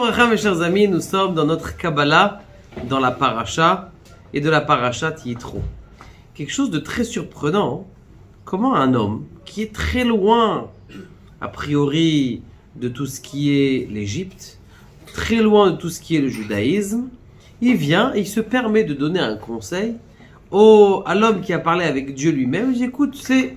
Bracha, mes chers amis, nous sommes dans notre Kabbalah, dans la Paracha et de la Parashat Yitro. Quelque chose de très surprenant, comment un homme qui est très loin, a priori, de tout ce qui est l'Égypte, très loin de tout ce qui est le judaïsme, il vient et il se permet de donner un conseil à l'homme qui a parlé avec Dieu lui-même. Il dit, écoute, c'est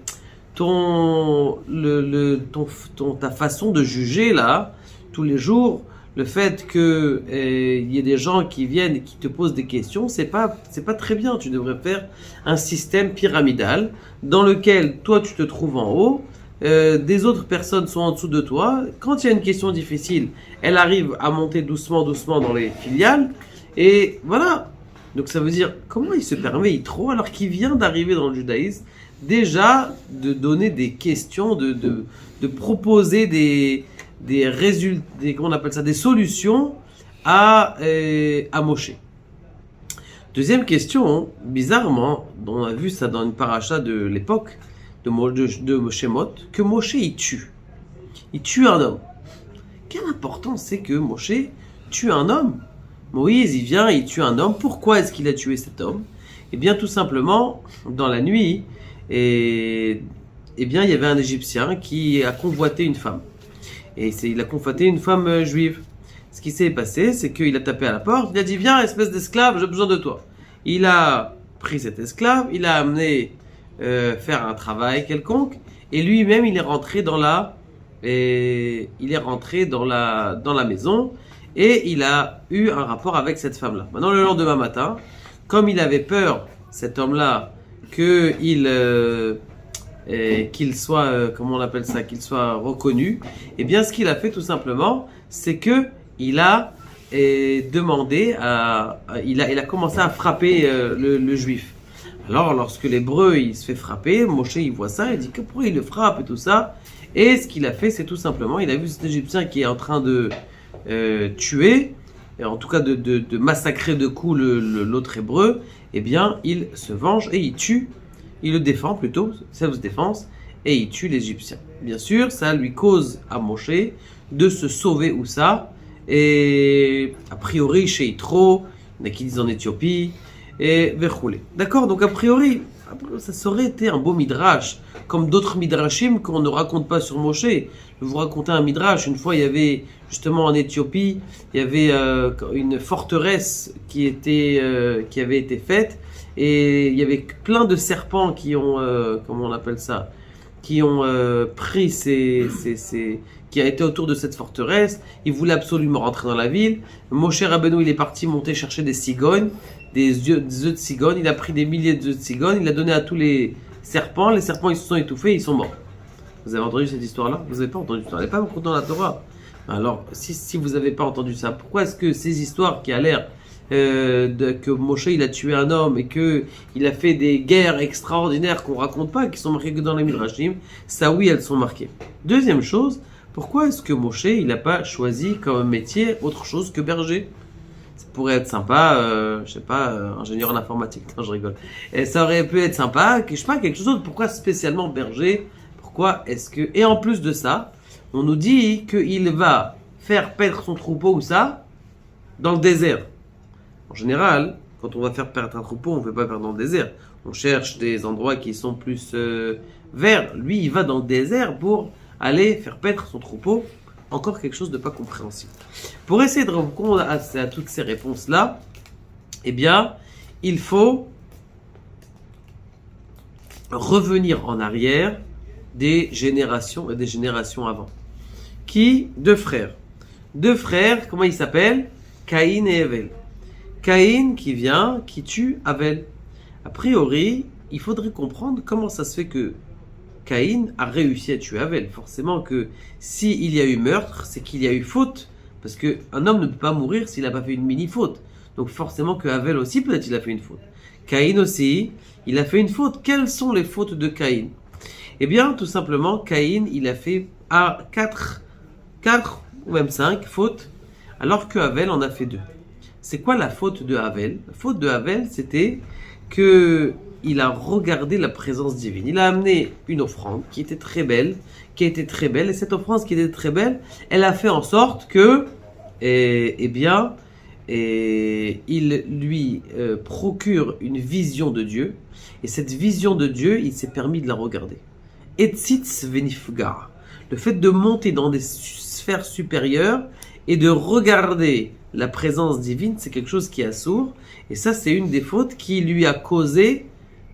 ta façon de juger là, tous les jours, le fait que y ait des gens qui viennent et qui te posent des questions, c'est pas très bien. Tu devrais faire un système pyramidal dans lequel toi tu te trouves en haut, des autres personnes sont en dessous de toi. Quand il y a une question difficile, elle arrive à monter doucement dans les filiales et voilà. Donc ça veut dire, comment il se permet Yitro alors qu'il vient d'arriver dans le judaïsme, déjà de donner des questions, de proposer des résultats, comment on appelle ça, des solutions à Moshe. Deuxième question, bizarrement, on a vu ça dans une paracha de l'époque de Shemot, que Moshe il tue un homme. Quelle importance c'est que Moshe tue un homme? Moïse, il vient, il tue un homme. Pourquoi est-ce qu'il a tué cet homme? Eh bien, tout simplement, dans la nuit, il y avait un Égyptien qui a convoité une femme. Il a convoité une femme juive. Ce qui s'est passé, c'est qu'il a tapé à la porte, il a dit, viens, espèce d'esclave, j'ai besoin de toi. Il a pris cet esclave, il l'a amené faire un travail quelconque, et lui-même, il est rentré dans la maison, et il a eu un rapport avec cette femme-là. Maintenant, le lendemain matin, comme il avait peur, cet homme-là, qu'il soit, comment on appelle ça, qu'il soit reconnu, eh bien, ce qu'il a fait tout simplement, c'est que il a demandé il a commencé à frapper le juif. Alors, lorsque l'hébreu, il se fait frapper, Moshe, il voit ça, il dit que pourquoi il le frappe et tout ça. Et ce qu'il a fait, c'est tout simplement, il a vu cet Égyptien qui est en train de tuer, et en tout cas de massacrer de coups l'autre hébreu, eh bien, il se venge et il tue. Il le défend plutôt, self-défense, et il tue l'Égyptien. Bien sûr, ça lui cause à Moshe de se sauver où ça, et a priori chez Yitro, il y en a qui disent en Éthiopie, et verroulé. D'accord, donc a priori, ça aurait été un beau midrash, comme d'autres midrashim qu'on ne raconte pas sur Moshe. Je vais vous raconter un midrash. Une fois, il y avait justement en Éthiopie, il y avait une forteresse qui avait été faite, et il y avait plein de serpents qui ont, comment on appelle ça, qui ont pris qui a été autour de cette forteresse. Ils voulaient absolument rentrer dans la ville. Moshe Rabbeinu, il est parti monter chercher des cigognes, des œufs de cigogne. Il a pris des milliers d'œufs de cigogne. Il a donné à tous les serpents. Les serpents, ils se sont étouffés, ils sont morts. Vous avez entendu cette histoire-là? Vous n'avez pas entendu ça? Elle n'est pas beaucoup dans la Torah. Alors, si vous n'avez pas entendu ça, pourquoi est-ce que ces histoires qui a l'air que Moshe il a tué un homme et que il a fait des guerres extraordinaires qu'on raconte pas, qui sont marquées que dans les Midrashim, ça oui, elles sont marquées. Deuxième chose, pourquoi est-ce que Moshe il n'a pas choisi comme métier autre chose que berger? Ça pourrait être sympa, je sais pas, ingénieur en informatique. Non, je rigole. Et ça aurait pu être sympa, je sais pas, quelque chose d'autre. Pourquoi spécialement berger? Pourquoi est-ce que... Et en plus de ça, on nous dit qu'il va faire paître son troupeau, où ça? Dans le désert. En général, quand on va faire perdre un troupeau, on ne fait pas perdre dans le désert. On cherche des endroits qui sont plus verts. Lui, il va dans le désert pour aller faire paître son troupeau. Encore quelque chose de pas compréhensible. Pour essayer de répondre à toutes ces réponses-là, eh bien, il faut revenir en arrière des générations et des générations avant. Deux frères, comment ils s'appellent? Caïn et Hevel. Caïn qui tue Abel. A priori, il faudrait comprendre comment ça se fait que Caïn a réussi à tuer Abel. Forcément que s'il y a eu meurtre, c'est qu'il y a eu faute. Parce qu'un homme ne peut pas mourir s'il n'a pas fait une mini-faute. Donc forcément que Abel aussi, peut-être il a fait une faute. Caïn aussi, il a fait une faute. Quelles sont les fautes de Caïn? Eh bien, tout simplement, Caïn, il a fait 4 ou même 5 fautes, alors que Abel en a fait 2. C'est quoi la faute de Havel? La faute de Havel, c'était que il a regardé la présence divine. Il a amené une offrande qui était très belle, et cette offrande qui était très belle, elle a fait en sorte que eh bien, il lui procure une vision de Dieu. Et cette vision de Dieu, il s'est permis de la regarder. Etzitz venifgar. Le fait de monter dans des sphères supérieures et de regarder la présence divine, c'est quelque chose qui est assourd. Et ça, c'est une des fautes qui lui a causé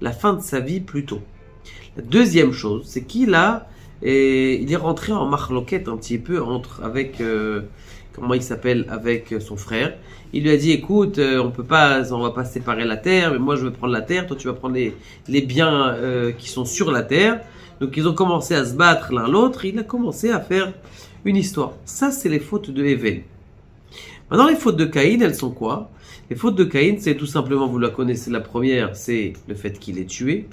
la fin de sa vie plus tôt. La deuxième chose, c'est qu'il il est rentré en marloquette un petit peu avec comment il s'appelle, avec son frère. Il lui a dit, écoute, on va pas séparer la terre, mais moi je veux prendre la terre, toi tu vas prendre les biens qui sont sur la terre. Donc ils ont commencé à se battre l'un l'autre, il a commencé à faire une histoire. Ça, c'est les fautes de Hevel. Maintenant, les fautes de Caïn, elles sont quoi? Les fautes de Caïn, c'est tout simplement, vous la connaissez, la première, c'est le fait qu'il ait tué.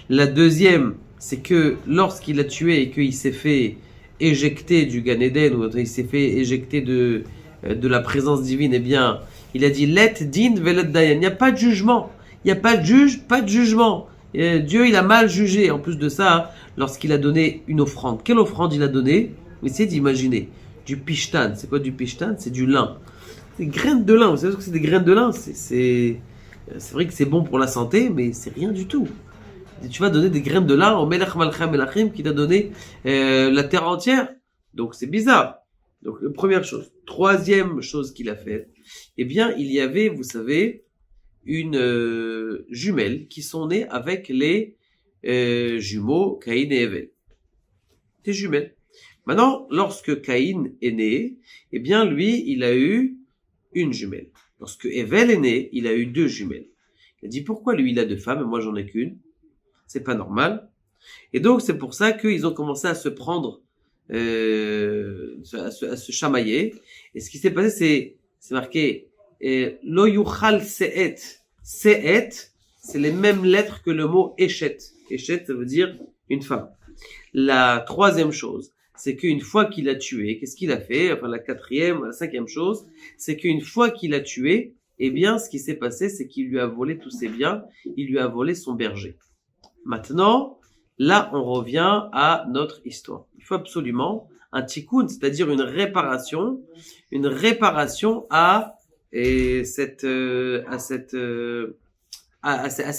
La deuxième, c'est que lorsqu'il a tué et qu'il s'est fait éjecter du Gan Eden, ou il s'est fait éjecter de la présence divine, eh bien, il a dit let din velet dayan. Il n'y a pas de jugement. Il n'y a pas de juge, pas de jugement. Dieu, il a mal jugé. En plus de ça, lorsqu'il a donné une offrande. Quelle offrande il a donnée? Essayez d'imaginer. Du pishtan. C'est quoi du pishtan? C'est du lin. Des graines de lin. Vous savez ce que c'est des graines de lin? C'est vrai que c'est bon pour la santé, mais c'est rien du tout. Tu vas donner des graines de lin au Melech Malcha Melachim qui t'a donné la terre entière. Donc c'est bizarre. Donc première chose. Troisième chose qu'il a faite, eh bien il y avait, vous savez, une jumelle qui sont nées avec les jumeaux Caïn et Hevel. Des jumelles. Maintenant, lorsque Caïn est né, eh bien lui, il a eu une jumelle. Lorsque Hevel est né, il a eu 2 jumelles. Il a dit, pourquoi lui il a 2 femmes et moi j'en ai qu'une? C'est pas normal. Et donc c'est pour ça qu'ils ont commencé à se prendre, à se chamailler. Et ce qui s'est passé, c'est marqué lo yuchal se'et. Se'et, c'est les mêmes lettres que le mot échet. Échet, ça veut dire une femme. La troisième chose, c'est qu'une fois qu'il a tué, qu'est-ce qu'il a fait? Enfin, la cinquième chose, c'est qu'une fois qu'il a tué, eh bien, ce qui s'est passé, c'est qu'il lui a volé tous ses biens, il lui a volé son berger. Maintenant, là, on revient à notre histoire. Il faut absolument un tikkun, c'est-à-dire une réparation à ces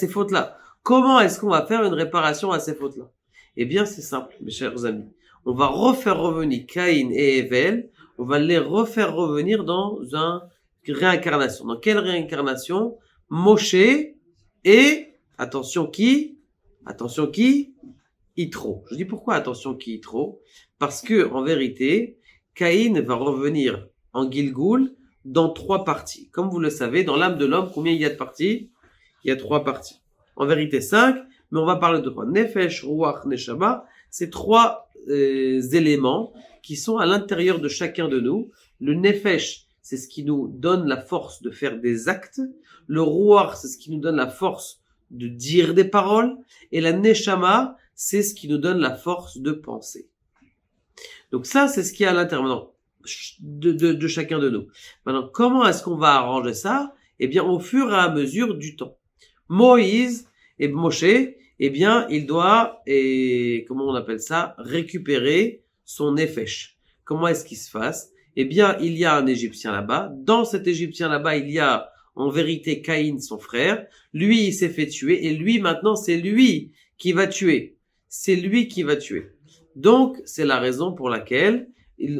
fautes-là. Comment est-ce qu'on va faire une réparation à ces fautes-là? Eh bien, c'est simple, mes chers amis. On va refaire revenir Caïn et Hevel, on va les refaire revenir dans une réincarnation. Dans quelle réincarnation? Moshe et, attention qui? Yitro. Je dis pourquoi attention qui Yitro? Parce que, en vérité, Caïn va revenir en Gilgoul dans 3 parties. Comme vous le savez, dans l'âme de l'homme, combien il y a de parties? Il y a 3 parties. En vérité 5, mais on va parler de 3. Nefesh, Ruach, Neshama, c'est 3 éléments qui sont à l'intérieur de chacun de nous. Le Nefesh, c'est ce qui nous donne la force de faire des actes. Le Ruach, c'est ce qui nous donne la force de dire des paroles. Et la Neshama, c'est ce qui nous donne la force de penser. Donc ça, c'est ce qui est à l'intérieur de chacun de nous. Maintenant, comment est-ce qu'on va arranger ça? Eh bien, au fur et à mesure du temps. Moïse et Moshe, eh bien, il doit, comment on appelle ça, récupérer son nefesh. Comment est-ce qu'il se fasse? Eh bien, il y a un Égyptien là-bas. Dans cet Égyptien là-bas, il y a en vérité Caïn, son frère. Lui, il s'est fait tuer et lui, maintenant, c'est lui qui va tuer. C'est lui qui va tuer. Donc, c'est la raison pour laquelle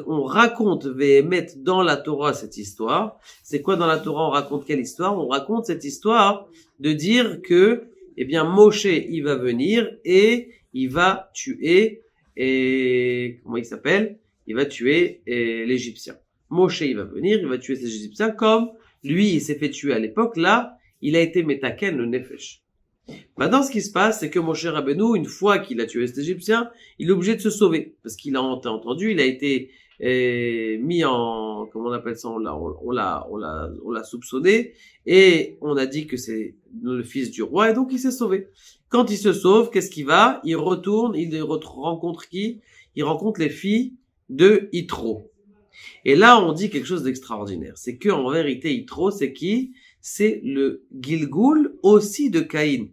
on raconte Véhémet dans la Torah cette histoire. C'est quoi dans la Torah? On raconte quelle histoire? On raconte cette histoire de dire que, eh bien, Moshe, il va venir et il va tuer, comment il s'appelle? Il va tuer l'Égyptien. Moshe, il va venir, il va tuer ces Égyptiens comme lui, il s'est fait tuer à l'époque. Là, il a été metaken, le nefesh. Maintenant, ce qui se passe, c'est que Moshe Rabbeinu, une fois qu'il a tué cet Égyptien, il est obligé de se sauver. Parce qu'il a entendu, il a été mis en, comment on appelle ça, on l'a soupçonné, et on a dit que c'est le fils du roi, et donc il s'est sauvé. Quand il se sauve, qu'est-ce qu'il va? Il retourne, il rencontre qui? Il rencontre les filles de Yitro. Et là, on dit quelque chose d'extraordinaire. C'est que, en vérité, Yitro, c'est qui? C'est le Gilgoul aussi de Caïn.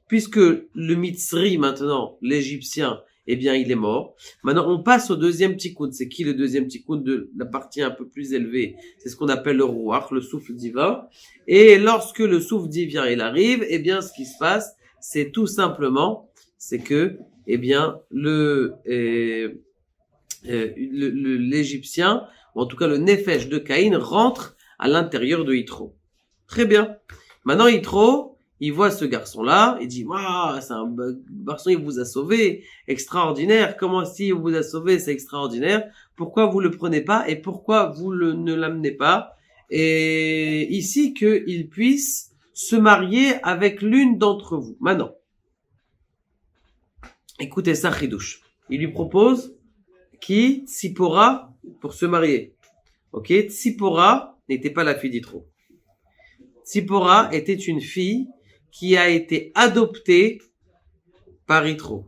Puisque le Mitzri, maintenant, l'Égyptien, eh bien, il est mort. Maintenant, on passe au deuxième tikkun. C'est qui le deuxième tikkun de la partie un peu plus élevée? C'est ce qu'on appelle le ruach, le souffle divin. Et lorsque le souffle divin, il arrive, eh bien, ce qui se passe, c'est tout simplement, c'est que, eh bien, l'Égyptien, ou en tout cas le Nefesh de Caïn, rentre à l'intérieur de Yitro. Très bien. Maintenant, Yitro, il voit ce garçon-là, il dit, waouh, c'est un garçon, il vous a sauvé, extraordinaire. Comment s'il vous a sauvé, c'est extraordinaire. Pourquoi vous le prenez pas et pourquoi vous ne l'amenez pas? Et ici, qu'il puisse se marier avec l'une d'entre vous. Maintenant, écoutez ça, Chidouche. Il lui propose qui, Tzipora, pour se marier. Ok, Tzipora n'était pas la fille d'Yitro. Tzipora était une fille qui a été adoptée par Yitro.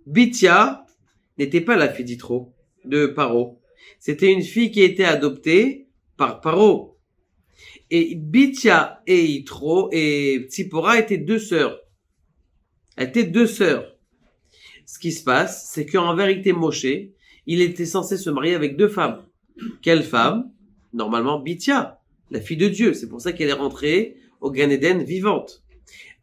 Bithia n'était pas la fille d'Yitro, de Paro. C'était une fille qui a été adoptée par Paro. Et Bithia et Yitro et Tzipora étaient deux sœurs. Elles étaient deux sœurs. Ce qui se passe, c'est qu'en vérité, Moshe, il était censé se marier avec deux femmes. Quelle femme? Normalement, Bithia, la fille de Dieu. C'est pour ça qu'elle est rentrée au Gan Eden vivante.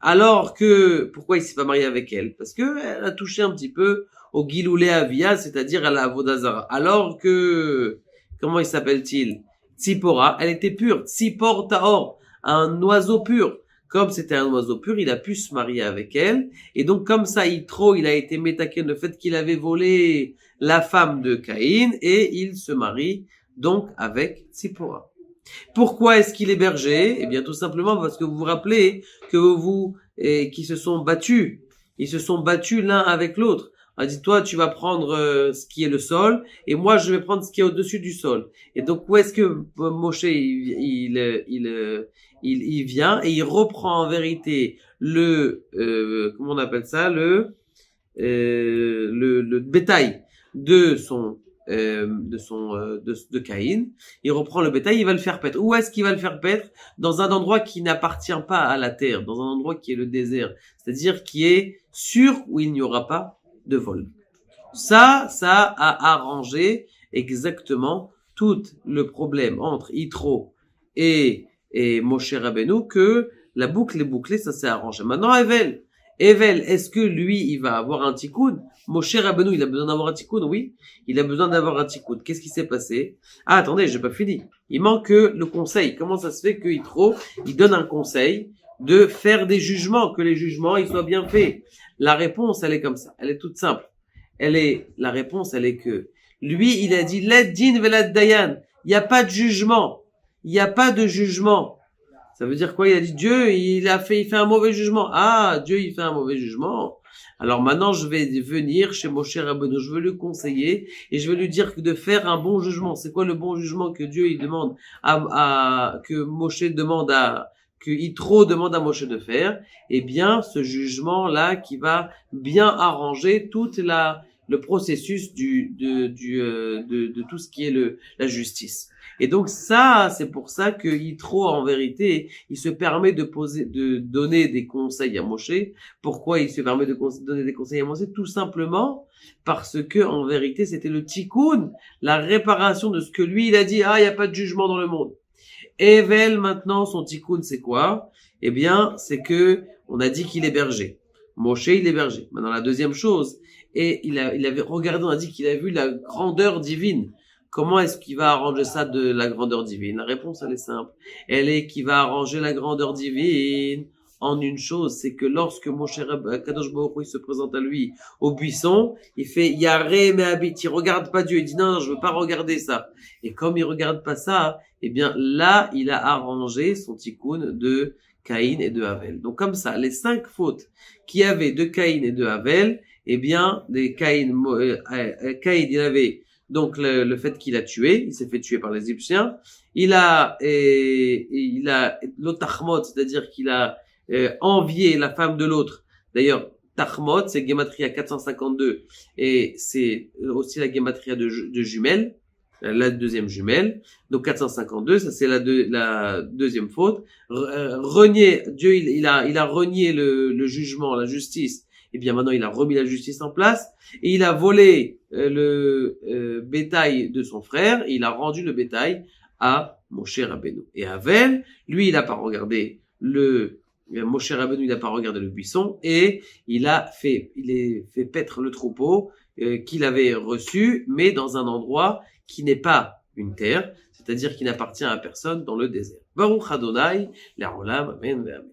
Alors que, pourquoi il s'est pas marié avec elle? Parce que elle a touché un petit peu au Giloulé Avia, c'est-à-dire à la Avodazara. Alors que, comment il s'appelle-t-il? Tzipora, elle était pure. Tzipor Taor, un oiseau pur. Comme c'était un oiseau pur, il a pu se marier avec elle. Et donc, comme ça, il a été métaqué le fait qu'il avait volé la femme de Caïn et il se marie donc avec Tzipora. Pourquoi est-ce qu'il est berger? Eh bien, tout simplement parce que vous vous rappelez que qui se sont battus. Ils se sont battus l'un avec l'autre. On a dit, toi, tu vas prendre ce qui est le sol, et moi, je vais prendre ce qui est au-dessus du sol. Et donc, où est-ce que Moshe, il vient et il reprend en vérité comment on appelle ça, le bétail de Caïn. Il reprend le bétail, il va le faire paître. Où est-ce qu'il va le faire paître? Dans un endroit qui n'appartient pas à la terre, dans un endroit qui est le désert, c'est-à-dire qui est sûr où il n'y aura pas de vol. Ça a arrangé exactement tout le problème entre Yitro et Moshe Rabbeinu, que la boucle est bouclée, ça s'est arrangé. Maintenant, Evel, est-ce que lui, il va avoir un tikkun? Moshe Rabbeinu, il a besoin d'avoir un tikkun? Oui, il a besoin d'avoir un tikkun. Qu'est-ce qui s'est passé? Ah, attendez, j'ai pas fini. Il manque le conseil. Comment ça se fait que Yitro, il donne un conseil de faire des jugements, que les jugements, ils soient bien faits? La réponse, elle est comme ça. Elle est toute simple. La réponse, elle est que lui, il a dit, Led din velad dayan. Il n'y a pas de jugement. Il n'y a pas de jugement. Ça veut dire quoi? Il a dit, Dieu, il fait un mauvais jugement. Ah, Dieu, il fait un mauvais jugement. Alors maintenant, je vais venir chez Moshe Rabbeinu, je vais lui conseiller et je vais lui dire de faire un bon jugement. C'est quoi le bon jugement que Dieu, il demande que Moshe demande que Yitro demande à Moshe de faire? Eh bien, ce jugement-là qui va bien arranger le processus de tout ce qui est la justice. Et donc ça, c'est pour ça que Yitro, en vérité, il se permet de donner des conseils à Moshe. Pourquoi il se permet de donner des conseils à Moshe? Tout simplement parce que, en vérité, c'était le tikkun, la réparation de ce que lui, il a dit, il n'y a pas de jugement dans le monde. Evel, maintenant, son tikkun, c'est quoi? Eh bien, c'est que, on a dit qu'il est berger. Moshe, il est berger. Maintenant, la deuxième chose, et il avait regardé, on a dit qu'il a vu la grandeur divine. Comment est-ce qu'il va arranger ça de la grandeur divine? La réponse, elle est simple. Elle est qu'il va arranger la grandeur divine en une chose, c'est que lorsque Moshe Kadosh Baruch Hu, il se présente à lui au buisson, il fait Yareh Mehabit, il regarde pas Dieu, il dit non, je veux pas regarder ça. Et comme il regarde pas ça, eh bien là, il a arrangé son tikkun de Caïn et de Havel. Donc comme ça, les 5 fautes qu'il y avait de Caïn et de Havel, eh bien, Caïn, il avait donc le fait qu'il a tué, il s'est fait tuer par les Égyptiens. Il a l'otachmot, c'est-à-dire qu'il a envié la femme de l'autre. D'ailleurs, tachmot, c'est Gematria 452 et c'est aussi la Gematria de jumelle, la deuxième jumelle. Donc 452, ça c'est la deuxième faute. Renier Dieu, il a renié le jugement, la justice. eh bien maintenant il a remis la justice en place et il a volé le bétail de son frère et il a rendu le bétail à Moshe Rabbeinu. Et Havel, lui, il n'a pas regardé Moshe Rabbeinu, il n'a pas regardé le buisson et il a fait paître le troupeau qu'il avait reçu, mais dans un endroit qui n'est pas une terre, c'est-à-dire qui n'appartient à personne dans le désert. Baruch Adonai, l'Olam, Amen, Amen.